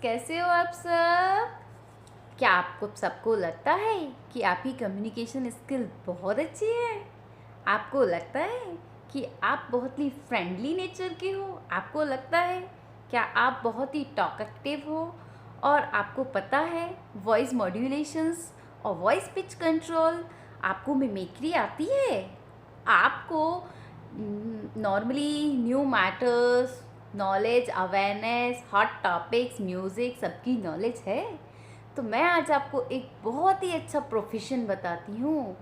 कैसे हो आप सब? क्या आपको सबको लगता है कि आपकी कम्युनिकेशन स्किल बहुत अच्छी है? आपको लगता है कि आप बहुत ही फ्रेंडली नेचर के हो? आपको लगता है क्या आप बहुत ही टॉकटिव हो? और आपको पता है वॉइस मॉड्यूलेशंस और वॉइस पिच कंट्रोल, आपको मिमिक्री आती है? आपको normally new matters, knowledge, awareness, hot topics, music सबकी नॉलेज है? तो मैं आज आपको एक बहुत ही अच्छा प्रोफेशन बताती हूँ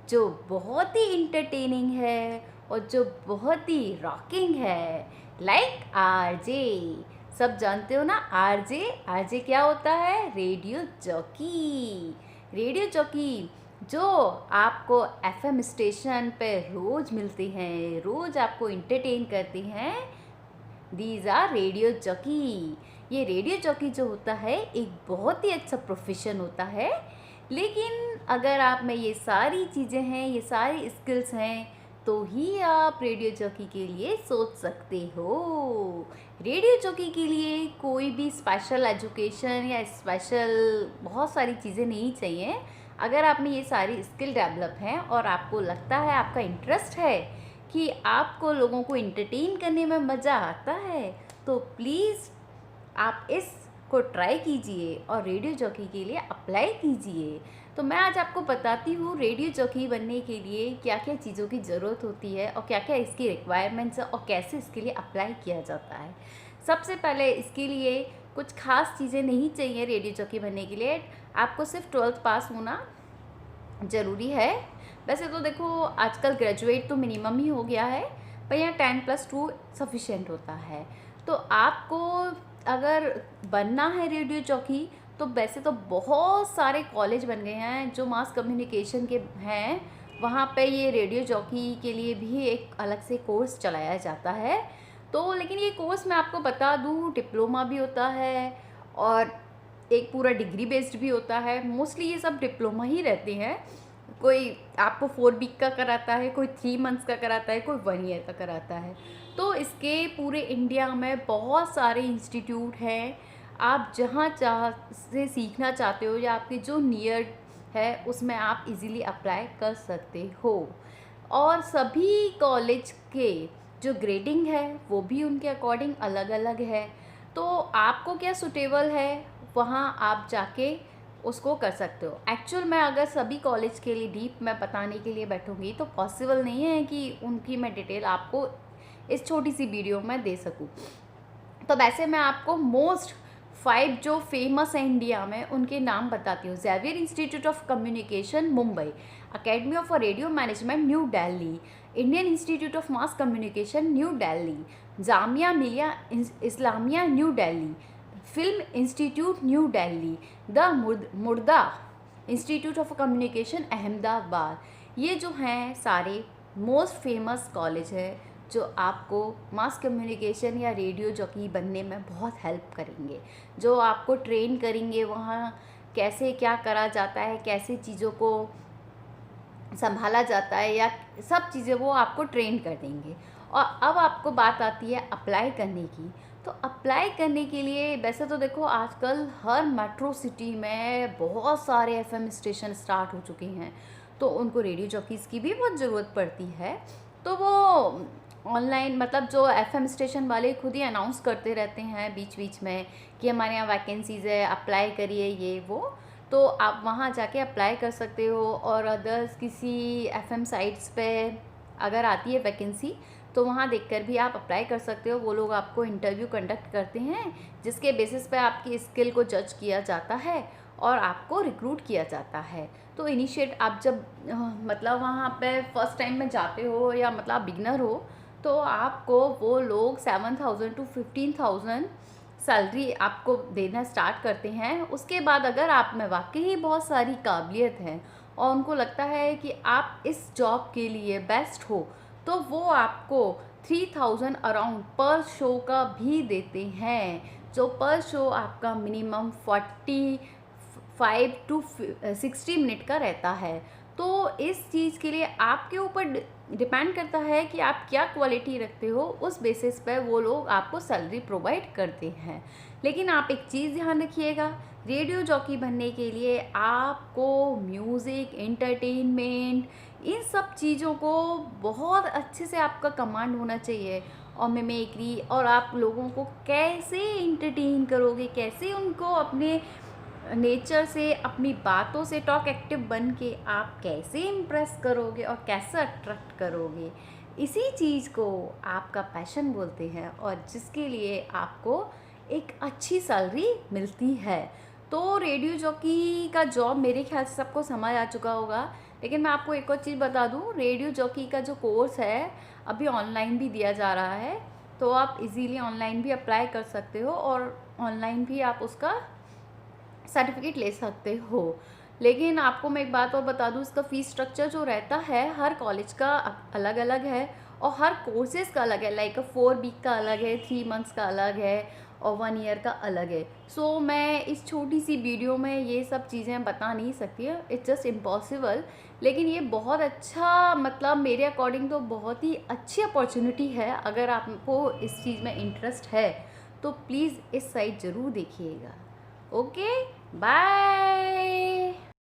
जो बहुत ही इंटरटेनिंग है और जो बहुत ही रॉकिंग है, लाइक आरजे। सब जानते हो ना आरजे? आरजे क्या होता है? Radio jockey. रेडियो जॉकी जो आपको एफएम स्टेशन पे रोज़ मिलते हैं, रोज़ आपको इंटरटेन करते हैं। These are radio jockey. ये रेडियो जॉकी जो होता है एक बहुत ही अच्छा प्रोफेशन होता है, लेकिन अगर आप में ये सारी चीज़ें हैं, ये सारी स्किल्स हैं, तो ही आप रेडियो जॉकी के लिए सोच सकते हो। रेडियो जॉकी के लिए कोई भी स्पेशल एजुकेशन या स्पेशल बहुत सारी चीज़ें नहीं चाहिए। अगर आप में ये सारी स्किल डेवलप हैं और आपको लगता है, आपका इंटरेस्ट है कि आपको लोगों को इंटरटेन करने में मज़ा आता है, तो प्लीज़ आप इसको ट्राई कीजिए और रेडियो जॉकी के लिए अप्लाई कीजिए। तो मैं आज आपको बताती हूँ रेडियो जॉकी बनने के लिए क्या क्या चीज़ों की ज़रूरत होती है और क्या क्या इसकी रिक्वायरमेंट्स है और कैसे इसके लिए अप्लाई किया जाता है। सबसे पहले इसके लिए कुछ खास चीज़ें नहीं चाहिए। रेडियो जॉकी बनने के लिए आपको सिर्फ 12th पास होना ज़रूरी है। वैसे तो देखो आजकल ग्रेजुएट तो मिनिमम ही हो गया है, पर यहाँ 10+2 सफिशेंट होता है। तो आपको अगर बनना है रेडियो जॉकी, तो वैसे तो बहुत सारे कॉलेज बन गए हैं जो मास कम्युनिकेशन के हैं। वहाँ पे ये रेडियो जॉकी के लिए भी एक अलग से कोर्स चलाया जाता है। तो लेकिन ये कोर्स मैं आपको बता दूँ, डिप्लोमा भी होता है और एक पूरा डिग्री बेस्ड भी होता है। मोस्टली ये सब डिप्लोमा ही रहते हैं। कोई आपको 4 वीक का कराता है, कोई 3 मंथ्स का कराता है, कोई 1 ईयर का कराता है। तो इसके पूरे इंडिया में बहुत सारे इंस्टीट्यूट हैं। आप जहाँ चाह से सीखना चाहते हो या आपके जो नियर है उसमें आप इजीली अप्लाई कर सकते हो। और सभी कॉलेज के जो ग्रेडिंग है वो भी उनके अकॉर्डिंग अलग अलग है। तो आपको क्या सूटेबल है वहाँ आप जाके उसको कर सकते हो। एक्चुअल में अगर सभी कॉलेज के लिए डीप मैं बताने के लिए बैठूंगी तो पॉसिबल नहीं है कि उनकी मैं डिटेल आपको इस छोटी सी वीडियो में दे सकूं। तो वैसे मैं आपको मोस्ट 5 जो फेमस हैं इंडिया में उनके नाम बताती हूँ। Xavier institute of communication Mumbai, academy of radio management new Delhi, Indian institute of mass communication new Delhi, Jamia Millia Islamia new Delhi, film institute new Delhi, the मुर्दा इंस्टीट्यूट ऑफ कम्युनिकेशन अहमदाबाद। ये जो हैं सारे मोस्ट फेमस कॉलेज है जो आपको मास कम्युनिकेशन या रेडियो जॉकी बनने में बहुत हेल्प करेंगे, जो आपको ट्रेन करेंगे वहाँ कैसे क्या करा जाता है, कैसे चीज़ों को संभाला जाता है, या सब चीज़ें वो आपको ट्रेन कर देंगे। और अब आपको बात आती है अप्लाई करने की। तो अप्लाई करने के लिए वैसे तो देखो आजकल हर मेट्रो सिटी में बहुत सारे एफएम स्टेशन स्टार्ट हो चुके हैं, तो उनको रेडियो जॉकीज़ की भी बहुत ज़रूरत पड़ती है। तो वो ऑनलाइन मतलब जो एफएम स्टेशन वाले खुद ही अनाउंस करते रहते हैं बीच बीच में कि हमारे यहाँ वैकेंसीज़ है, अप्लाई करिए ये वो। तो आप वहाँ जाके अप्लाई कर सकते हो। और अदर्स किसी एफएम साइट्स पे अगर आती है वैकेंसी तो वहाँ देखकर भी आप अप्लाई कर सकते हो। वो लोग आपको इंटरव्यू कंडक्ट करते हैं जिसके बेसिस पे आपकी स्किल को जज किया जाता है और आपको रिक्रूट किया जाता है। तो इनिशिएट आप जब मतलब वहाँ पे फर्स्ट टाइम में जाते हो या मतलब बिगनर हो, तो आपको वो लोग 7,000 to 15,000 सैलरी आपको देना स्टार्ट करते हैं। उसके बाद अगर आप में वाकई बहुत सारी काबिलियत है और उनको लगता है कि आप इस जॉब के लिए बेस्ट हो, तो वो आपको 3,000 अराउंड पर शो का भी देते हैं, जो पर शो आपका मिनिमम 45 to 60 मिनट का रहता है। तो इस चीज़ के लिए आपके ऊपर डिपेंड करता है कि आप क्या क्वालिटी रखते हो, उस बेसिस पर वो लोग आपको सैलरी प्रोवाइड करते हैं। लेकिन आप एक चीज़ ध्यान रखिएगा, रेडियो जॉकी बनने के लिए आपको म्यूज़िक, एंटरटेनमेंट, इन सब चीज़ों को बहुत अच्छे से आपका कमांड होना चाहिए, और मिमिक्री, और आप लोगों को कैसे एंटरटेन करोगे, कैसे उनको अपने नेचर से, अपनी बातों से टॉक एक्टिव बन के आप कैसे इम्प्रेस करोगे और कैसे अट्रैक्ट करोगे, इसी चीज़ को आपका पैशन बोलते हैं, और जिसके लिए आपको एक अच्छी सैलरी मिलती है। तो रेडियो जॉकी का जॉब मेरे ख्याल से सबको समझ आ चुका होगा। लेकिन मैं आपको एक और चीज़ बता दूं, रेडियो जॉकी का जो कोर्स है अभी ऑनलाइन भी दिया जा रहा है, तो आप इजीली ऑनलाइन भी अप्लाई कर सकते हो और ऑनलाइन भी आप उसका सर्टिफिकेट ले सकते हो। लेकिन आपको मैं एक बात और बता दूँ, इसका फ़ीस स्ट्रक्चर जो रहता है हर कॉलेज का अलग अलग है, और हर कोर्सेज़ का अलग है। लाइक 4 वीक का अलग है, 3 मंथ्स का अलग है, और 1 ईयर का अलग है। सो मैं इस छोटी सी वीडियो में ये सब चीज़ें बता नहीं सकती है, इट्स जस्ट इम्पॉसिबल। लेकिन ये बहुत अच्छा, मतलब मेरे अकॉर्डिंग तो बहुत ही अच्छी अपॉर्चुनिटी है। अगर आपको इस चीज़ में इंटरेस्ट है तो प्लीज़ इस साइट ज़रूर देखिएगा। Okay, bye.